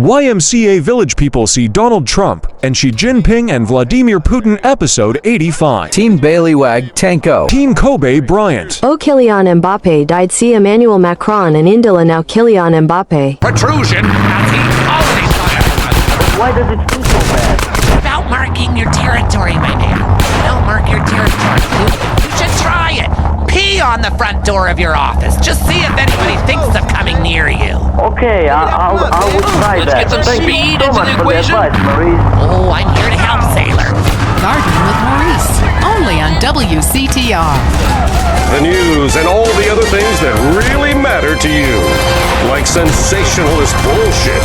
YMCA Village People see Donald Trump and Xi Jinping and Vladimir Putin episode 85. Team Baliwag Tanko. Team Kobe Bryant. Oh, Kylian Mbappe died. See Emmanuel Macron and Indila now Kylian Mbappe. Protrusion as he always does. Why does it seem so bad? About marking your territory, my man. Don't mark your territory. You should try it. Pee on the front door of your office. Just see if anybody thinks of coming near you. Okay, I will try that. Let's get some Thank speed you so into the much for the equation. advice, Maurice. Oh, I'm here to help, sailor. Garden with Maurice, only on WCTR. The news and all the other things that really matter to you. Like sensationalist bullshit.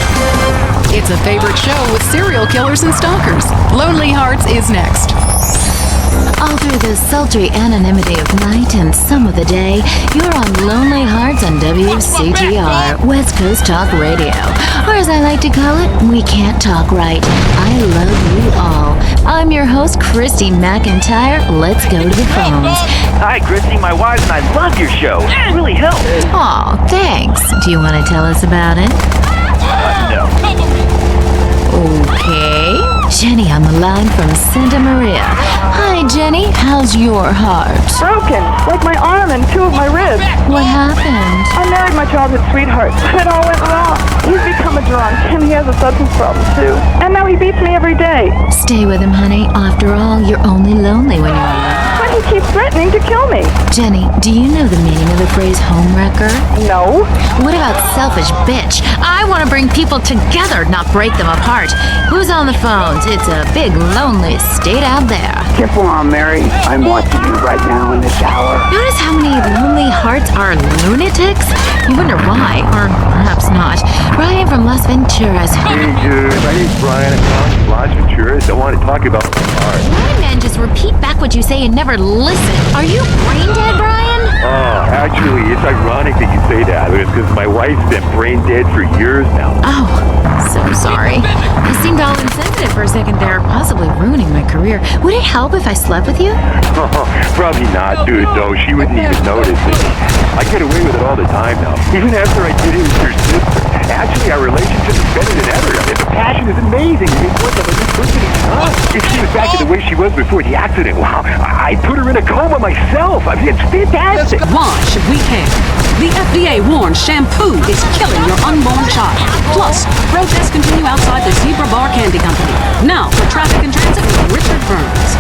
It's a favorite show with serial killers and stalkers. Lonely Hearts is next. All through the sultry anonymity of night and some of the day, you're on Lonely Hearts on WCTR, West Coast Talk Radio. Or as I like to call it, We Can't Talk Right. I love you all. I'm your host, Christy McIntyre. Let's go to the phones. Hi, Christy, my wife and I love your show. It really helps. Aw, thanks. Do you want to tell us about it? No. Okay. Jenny on the line from Santa Maria. Hi, Jenny. How's your heart? Broken, like my arm and two of my ribs. What happened? I married my childhood sweetheart. It all went wrong. He's become a drunk, and he has a substance problem, too. And now he beats me every day. Stay with him, honey. After all, you're only lonely when you're alone. But he keeps threatening to kill me. Jenny, do you know the meaning of the phrase homewrecker? No. What about selfish bitch? I want to bring people together, not break them apart. Who's on the phones? It's a big, lonely state out there. Careful on, Mary. I'm watching you right now in the shower. Notice how many lonely hearts are lunatics? You wonder why, or perhaps not. Brian from Las Venturas. Hey, Jude. My name's Brian. I'm from Las Venturas. I want to talk about my heart. Why, man, just repeat back what you say and never listen. Are you brain dead, Brian? Oh, actually, it's ironic that you say that. It's because my wife's been brain dead for years now. Oh, so sorry. I seemed all insensitive for a second there, possibly ruining my career. Would it help if I slept with you? Probably not, dude, though. She wouldn't even notice it. I get away with it all the time now. Even after I did it with your sister. Actually, our relationship is better than ever. I mean, the passion is amazing. I mean, what the if she was back to the way she was before the accident, wow, I put her in a coma myself. I mean, it's fantastic. Why should we care? The FDA warns shampoo is killing your unborn child. Plus, protests continue outside the Zebra Bar Candy Company. Now, for traffic and transit with Richard Burns.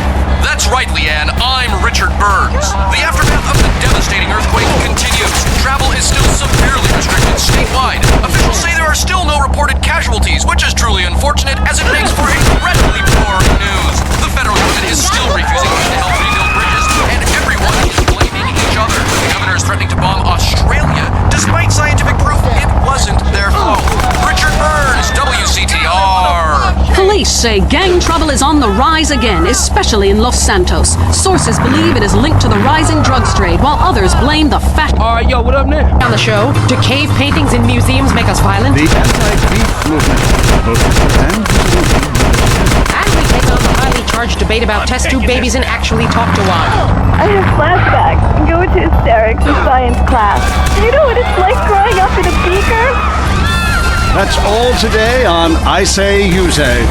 That's right, Leanne. I'm Richard Burns. The aftermath of the devastating earthquake continues. Travel is still severely restricted statewide. Officials say there are still no reported casualties, which is truly unfortunate as it makes for incredibly poor news. The federal government is still refusing to help rebuild bridges, and everyone is blaming each other. The governor is threatening to bomb Australia, despite scientific proof it wasn't their fault. Richard Burns, WCTR. Police say gang trouble is on the rise again, especially in Los Santos. Sources believe it is linked to the rising drugs trade, while others blame the fat. Alright, yo, what up next? On the show, do cave paintings in museums make us violent? The anti-beef movement. And we take on the highly charged debate about test tube babies and actually talk to one. I have flashbacks and go into hysterics in science class. You know what it's like growing up in a beaker? That's all today on I Say, You Say.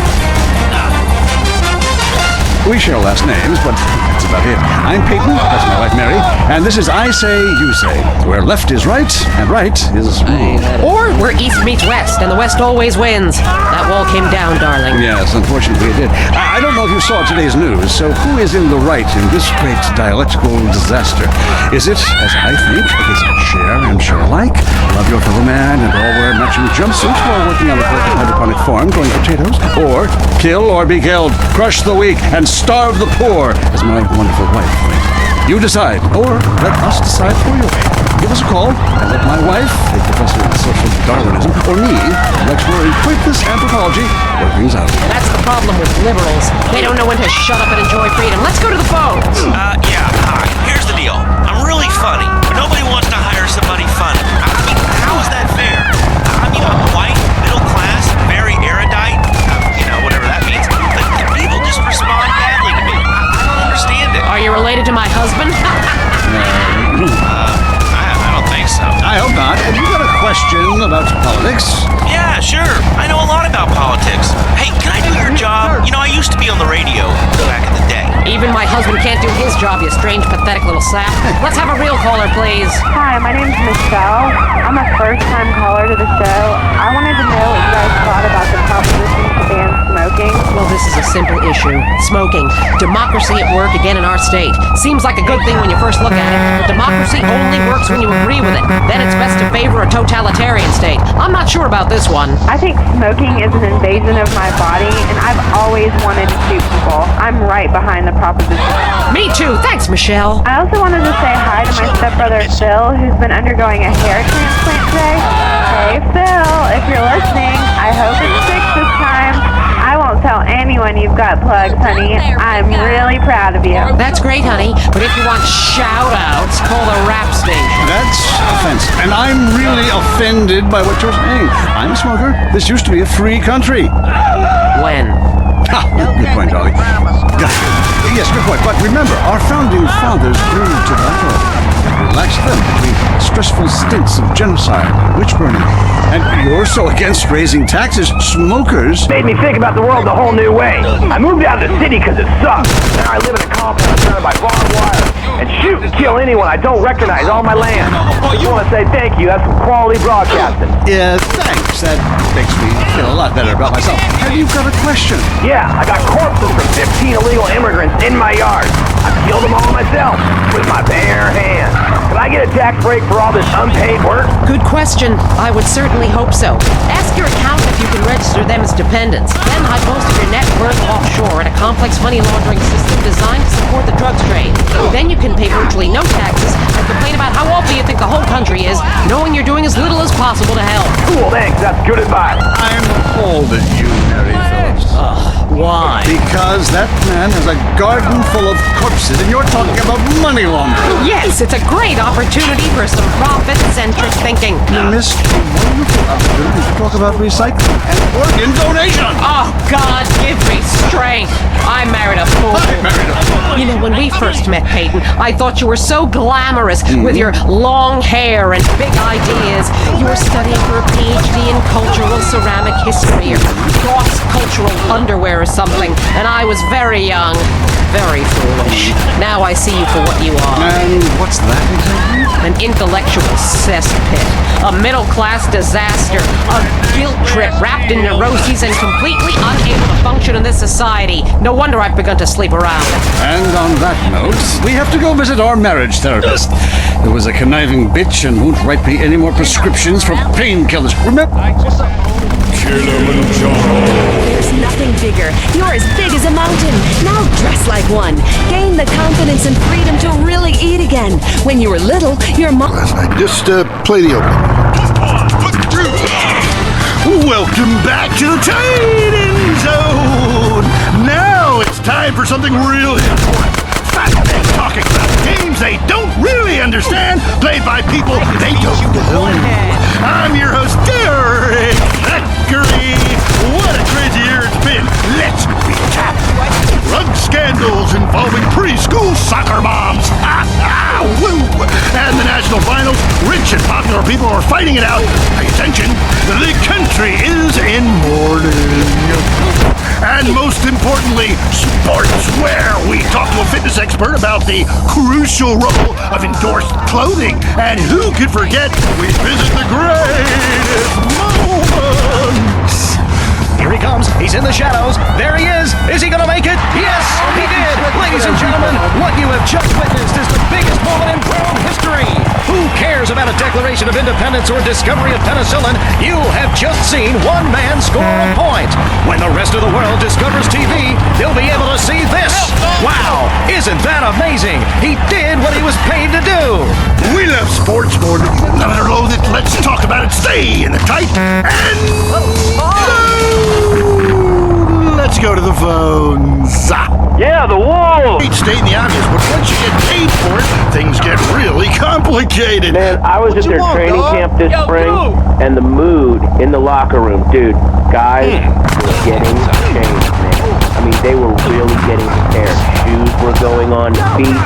We share last names, but that's about it. I'm Peyton, that's my wife Mary, and this is I Say, You Say, where left is right and right is wrong. Or where east meets west and the west always wins. That wall came down, darling. Yes, unfortunately it did. I don't know if you saw today's news, so who is in the right in this great dialectical disaster? Is it, as I think, is it share and share alike? Love your fellow man and all wear matching jumpsuits while working on a perfect hydroponic farm growing potatoes? Or kill or be killed, crush the weak, and starve the poor, as my wonderful wife would. You decide, or let us decide for you. Give us a call and let my wife, a professor of social Darwinism, or me, a lecturer in pointless anthropology, work things out. That's the problem with liberals. They don't know when to shut up and enjoy freedom. Let's go to the phones. Yeah, hi. Here's the deal. I'm really funny, but nobody wants to hire somebody funny. I mean, how is that fair? I mean, I'm white, middle class, very erudite, whatever that means. But people just respond badly to me. I don't understand it. Are you related to my husband? I don't think so. I hope not. Have you got a question about politics? Yeah, sure. I know a lot be on the radio back in the day. Even my husband can't do his job, you strange, pathetic little sap. Let's have a real caller, please. Hi, my name's Michelle. I'm a first-time caller to the show. I wanted to know what you guys thought about the proposition to ban smoking. Well, this is a simple issue. Smoking. Democracy at work again in our state. Seems like a good thing when you first look at it, but democracy only works when you agree with it. Then it's best to favor a totalitarian state. I'm not sure about this one. I think smoking is an invasion of my body, and I've always wanted to shoot people. I'm right behind the proposition. Me too. Thanks, Michelle. I also wanted to say hi to my stepbrother Phil, who's been undergoing a hair transplant today. Hey Phil, if you're listening, I hope it's fixed this time. I won't tell anyone you've got plugs, honey. I'm really proud of you. That's great, honey. But if you want shout-outs, call the rap station. That's offensive. And I'm really offended by what you're saying. I'm a smoker. This used to be a free country. When? Good point, Dolly. Yes, good point. But remember, our founding fathers brewed tobacco. Relaxed them between stressful stints of genocide and witch burning. And you're so against raising taxes, smokers... Made me think about the world a whole new way. I moved out of the city because it sucks. Now I live in a compound surrounded by barbed wire. And shoot and kill anyone I don't recognize on my land. I just want to say thank you. That's some quality broadcasting. Yeah, thanks. That makes me feel a lot better about myself. Have you got a question? Yeah, I got corpses from 15 illegal immigrants in my yard. I killed them all myself with my bare hands. Can I get a tax break for all this unpaid work? Good question. I would certainly hope so. Ask your accountant if you can register them as dependents. Then hide most of your net worth offshore in a complex money laundering system designed to support the drugs trade. Then you can pay virtually no taxes and complain about how wealthy you think the whole country is, knowing you're doing as little as possible to help. Cool, thanks. That's good advice. I'm appalled at you, Mary Phillips. Why? Because that man has a garden full of corpses, and you're talking about money laundering. Yes, it's a great opportunity for some profit-centric thinking. You missed a wonderful opportunity to talk about recycling and organ donation. Oh, God, give me strength. I married a fool. You know, when we first met, Peyton, I thought you were so glamorous with your long hair and big ideas. You were studying for a PhD in cultural ceramic history or cross-cultural underwear or something, and I was very young, very foolish. Now I see you for what you are. And what's that exactly? An intellectual cesspit, a middle-class disaster, a guilt trip wrapped in neuroses and completely unable to function in this society. No wonder I've begun to sleep around. And on that note, we have to go visit our marriage therapist. There was a conniving bitch and won't write me any more prescriptions for painkillers. Remember? There's nothing bigger. You're as big as a mountain. Now dress like one. Gain the confidence and freedom to really eat again. When you were little, your mom... Just play the opening. Welcome back to the Titan Zone. Now it's time for something really important. Fat men talking about games they don't really understand, played by people they don't know. I'm your host, Derek Thackeray. What a crazy year it's been. Let's recap. Drug scandals involving preschool soccer moms. Woo! And the national finals, rich and popular people are fighting it out. Pay attention, the country is in mourning. And most importantly, sportswear. We talk to a fitness expert about the crucial role of endorsed clothing. And who could forget, we visit the greatest moments. Here he comes. He's in the shadows. There he is. Is he going to make it? Yes, he did. Ladies and gentlemen, what you have just witnessed is the biggest moment in world history. Who cares about a Declaration of Independence or discovery of penicillin? You have just seen one man score a point. When the rest of the world discovers TV, they'll be able to see this. Wow, isn't that amazing? He did what he was paid to do. We love sports more than you ever know that. Let's talk about it. Stay in the tight and... Let's go to the phones. Yeah, the wall. Stating the obvious, but once you get paid for it, things get really complicated. Man, I was at their training camp this spring, and the mood in the locker room, dude, guys were getting changed, man. I mean, they were really getting prepared. Shoes were going on, feet,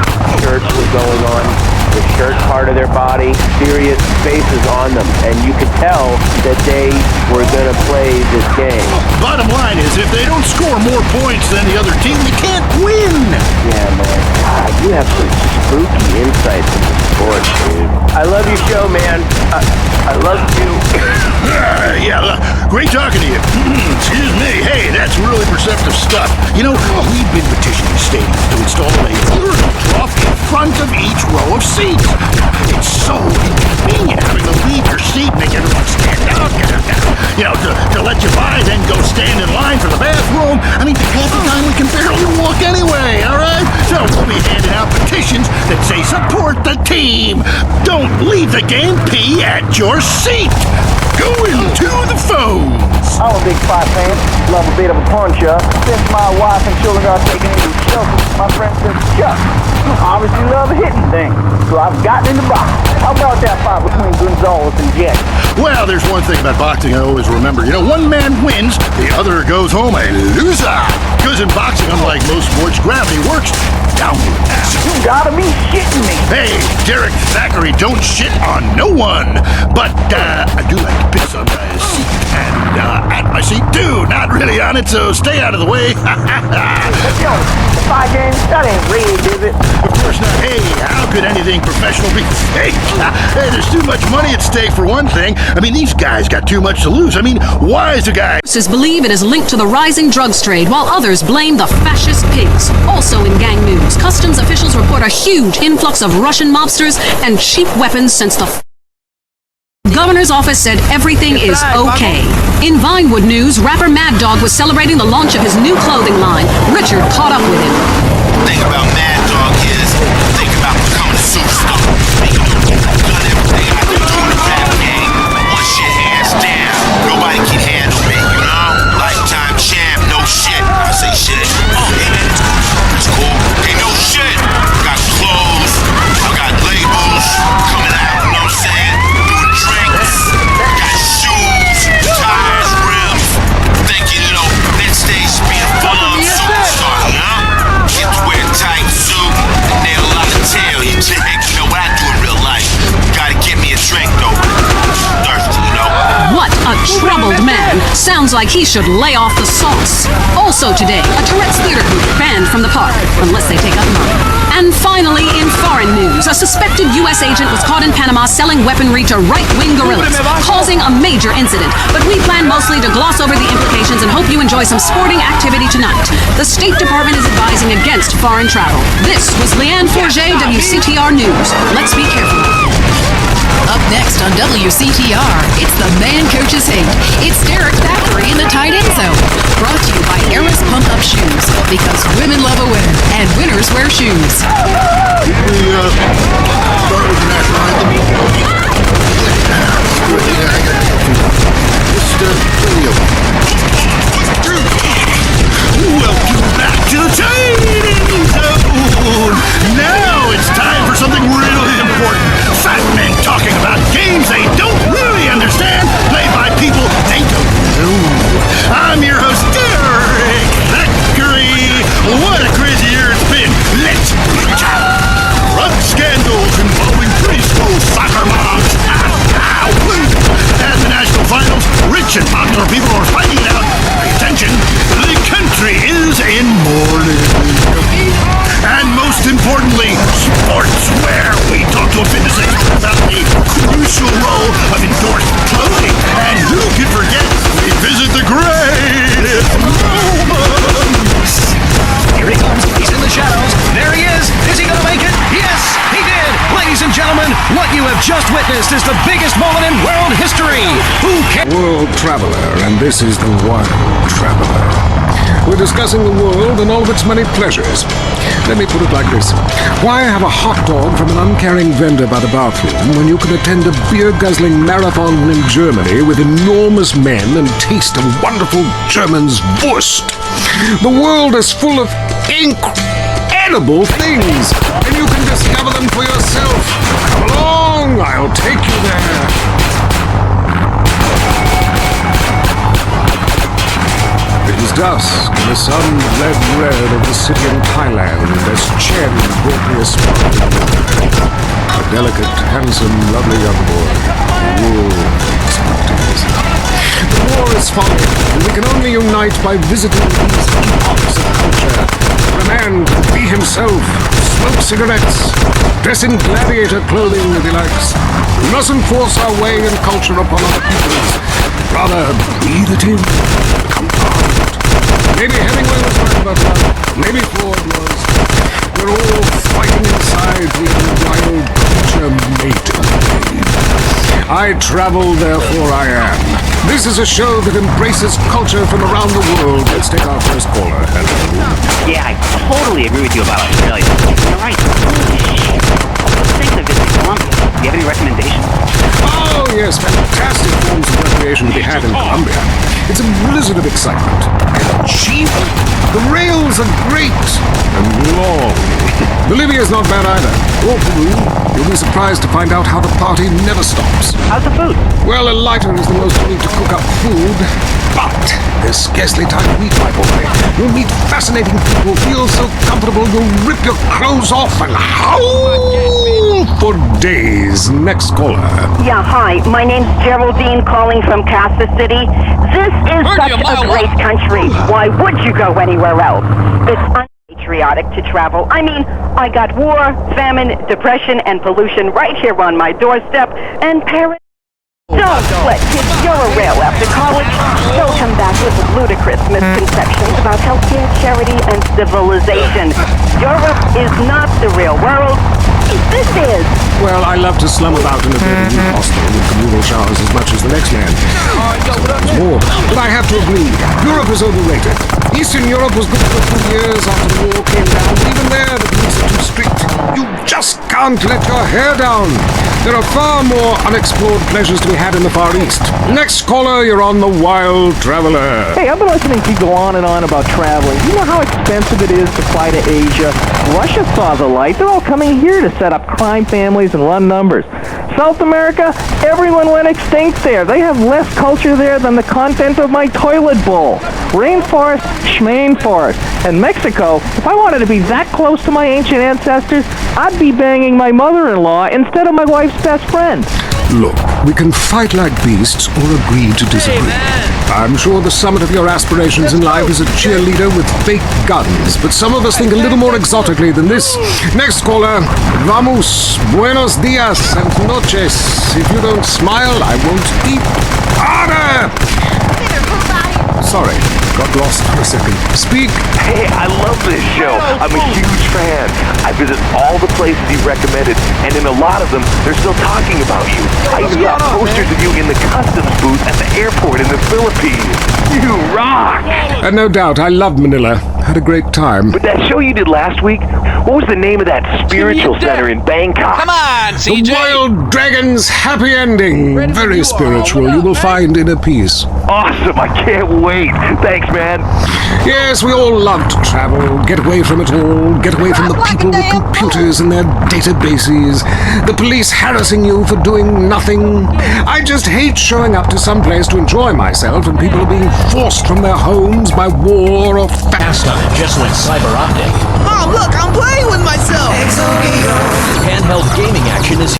shirts were going on. The shirt part of their body, serious faces on them, and you could tell that they were going to play this game. Bottom line is, if they don't score more points than the other team, you can't win. Yeah, man. God, you have some spooky insights into sports, dude. I love your show, man. I love you. Great talking to you. Excuse me. Hey, that's really perceptive stuff. You know, we've been petitioning stadiums to install a urinal trough in front of each row of seats. It's so inconvenient having to leave your seat, make everyone stand up, to let you by, then go stand in line for the bathroom. I mean, half the time we can barely walk anyway, all right? So we'll be handing out petitions that say support the team. Don't leave the game, pee at your seat. Going to the phones. I'm a big fight fan. Love a bit of a punch-up. Since my wife and children are taken into shelter, my friend says, Chuck, you obviously love hitting things. So I've gotten into boxing. How about that fight between Gonzalez and Jack? Well, there's one thing about boxing I always remember. You know, one man wins, the other goes home a loser. Because in boxing, unlike most sports, gravity works downward. You gotta be shitting me. Hey, Derek Thackeray, don't shit on no one. But I do like to piss on my seat and at my seat too. Not really on it, so stay out of the way. Yo, the fight game, that ain't rigged, is it? Of course not. Hey, how could anything professional be fake? Hey, there's too much money at stake for one thing. I mean, these guys got too much to lose. I mean, why is a guy... Believe it is linked to the rising drugs trade, while others blame the fascist pigs. Also in gang news, customs officials report a huge influx of Russian mobsters and cheap weapons since the governor's office said everything is okay. In Vinewood news, rapper Mad Dog was celebrating the launch of his new clothing line. Richard caught up with him. The thing about Mad Dog is, think about becoming a superstar. Done everything I can do in the rap game. One shit hands down. Nobody can handle me, you know? Lifetime champ, no shit. I say shit. Oh, yeah, that's cool. Hey, no shit. Got clothes. I got labels coming out, you know what I'm saying? Doing drinks. Got shoes, tires, rims. Thinking, next stage being a full-on superstar, you know? Get to wear a tight suit and nail a lot of tail, you dig? You know what I do in real life? Gotta get me a drink, though. I'm thirsty, you know? What a troubled man. Sounds like he should lay off the sauce. Also today, a Tourette's theater group banned from the park, unless they take up money. And finally, in foreign news, a suspected U.S. agent was caught in Panama selling weaponry to right-wing guerrillas, causing a major incident. But we plan mostly to gloss over the implications and hope you enjoy some sporting activity tonight. The State Department is advising against foreign travel. This was Leanne Forget, WCTR News. Let's be careful. Up next on WCTR, it's the Man Coaches Hate. It's Derek Thackeray in the tight end zone. Brought to you by Aris Pump Up Shoes, because women love a winner, and winners wear shoes. Start with the national anthem. Welcome back to the tight end zone. Now it's time for something really important. Fat men talking about games they don't really understand, played by people they don't know. I'm your host, Derek Thackeray. What a crazy year it's been. Let's reach out. Drug scandals involving preschool soccer moms. At the national finals, rich and popular people are fighting it out. Pay attention, the country is in mourning. And most importantly, sportswear. We talk to a fitness expert about the crucial role of endorsed clothing. And who can forget, we visit the greatest moments. Here he comes. He's in the shadows. There he is. Is he going to make it? Yes, he did. Ladies and gentlemen, what you have just witnessed is the biggest moment in world history. Who cares? World Traveler, and this is the Wild Traveler. We're discussing the world and all of its many pleasures. Let me put it like this. Why have a hot dog from an uncaring vendor by the bathroom when you can attend a beer-guzzling marathon in Germany with enormous men and taste a wonderful German's Wurst? The world is full of incredible things, and you can discover them for yourself. Come along, I'll take you there. It is dusk, and the sun bled red of the city in Thailand as Chen brought me a sparkling water. A delicate, handsome, lovely young boy. Wool expectations. The war is folly, and we can only unite by visiting these epoch theater, for a man to be himself, smoke cigarettes, dress in gladiator clothing if he likes. We mustn't force our way and culture upon other peoples. Rather, breathe it in, become part of it. Maybe Hemingway was right about love. Maybe Ford was. We're all fighting inside the wild creature mating. I travel, therefore I am. This is a show that embraces culture from around the world. Let's take our first caller. Hello. Yeah, I totally agree with you about Australia. You're right. Holy shit. Let's think of visit Colombia. Do you have any recommendations? Oh, yes, fantastic forms of recreation to be had in Colombia. It's a blizzard of excitement and achievement. The rails are great and long. Bolivia's not bad either. Or Peru. You'll be surprised to find out how the party never stops. How's the food? Well, a lighter is the most you need to cook up food. But there's scarcely time to eat, my boy. You'll meet fascinating people, feel so comfortable you'll rip your clothes off and howl for days. Next caller. Yeah, hi. My name's Geraldine, calling from Kansas City. This is such a great country. Why would you go anywhere else? It's unpatriotic to travel. I mean, I got war, famine, depression, and pollution right here on my doorstep, and parents. Don't sweat, kids. You're a rail after college. Don't come back with ludicrous misconceptions about healthcare, charity, and civilization. Europe is not the real world. This is. Well, I love to slum about in a very new hostel with communal showers as much as the next man. More, but I have to agree, Europe is overrated. Eastern Europe was good for a few years after the war came down, but even there the police are too strict. You just can't let your hair down. There are far more unexplored pleasures to be had in the Far East. Next caller, you're on the Wild Traveler. Hey, I've been listening to you go on and on about traveling. You know how expensive it is to fly to Asia? Russia saw the light. They're all coming here to set up crime families and run numbers. South America, everyone went extinct there. They have less culture there than the content of my toilet bowl. Rainforest, schmain forest. And Mexico, if I wanted to be that close to my ancient ancestors, I'd be banging my mother-in-law instead of my wife's best friend. Look, we can fight like beasts or agree to disagree. I'm sure the summit of your aspirations in life is a cheerleader with fake guns, but some of us think a little more exotically than this. Next caller, vamos, buenos dias and noches. If you don't smile, I won't eat. Harder! Sorry, got lost for a second. Speak. Hey, I love this show. I'm a huge fan. I visit all the places you recommended, and in a lot of them, they're still talking about you. I even saw posters of you in the customs booth at the airport in the Philippines. You rock! No doubt, I love Manila. Had a great time. But that show you did last week, what was the name of that spiritual center in Bangkok? Come on, CJ! The Wild Dragon's Happy Ending. Very spiritual. You will find inner peace. Awesome, I can't wait. Thanks, man. Yes, we all love to travel, get away from it all, get away from the people with computers and their databases, the police harassing you for doing nothing. I just hate showing up to some place to enjoy myself and people are being forced from their homes by war or famine. Just went cyber optic. Mom, look, I'm playing with myself! Handheld gaming action is